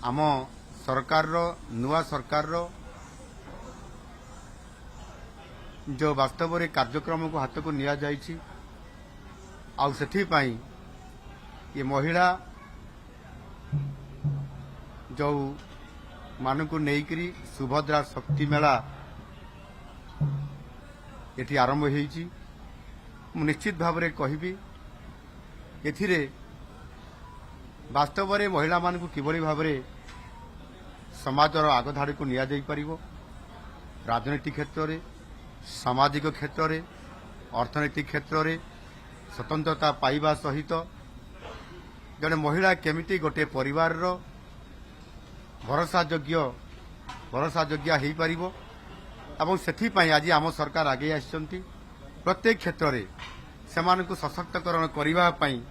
आम सरकार नुआ सरकार जो वास्तव में कार्यक्रम को हाथ को निया जाइछि आउ सेठिपाई ये महिला जो मान को नेकरी सुभद्रा शक्ति मेला ये आरंभ होइछि। मु निश्चित भाव में कहबी एथिरे वास्तव में महिला मान को किभली भाव में समाजर आगधाड़ी को निया जाई परिबो, राजनीतिक क्षेत्र में, सामाजिक क्षेत्र में, अर्थनैतिक क्षेत्र में स्वतंत्रता पाइबा सहित जड़े महिला केमिति गोटे परिवार रो भरोसा योग्य हो पारिबो एवं सेथिपाई आज आम सरकार आगे आसिचंती प्रत्येक क्षेत्र में सेमान को सशक्तकरण करबा पई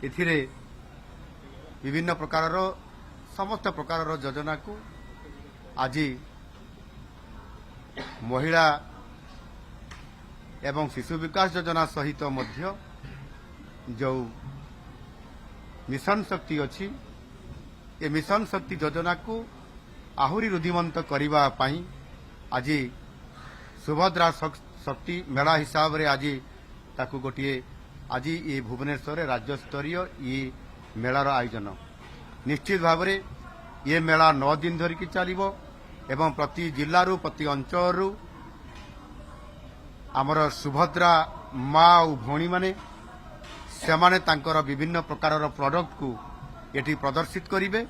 एथिरे विभिन्न प्रकार समस्त प्रकार योजना को आज महिला एवं शिशु विकास योजना सहित मध्य जो मिशन शक्ति अच्छी ये मिशन शक्ति योजना को आहुरी रुद्धिमंत करबा पई आज सुभद्रा शक्ति मेला हिसाब रे आज ताकू गोटे आज ये भुवनेश्वर राज्य स्तरीय ये मेलार आयोजन निश्चित भाव में ये मेला 9 दिन धरिकी चलिबो एवं प्रति जिल्लारू प्रति अंचलरू आमर सुभद्रा माँ और भौणी माने सेमाने तांकर विभिन्न प्रकार प्रोडक्ट को एटी प्रदर्शित करिवे।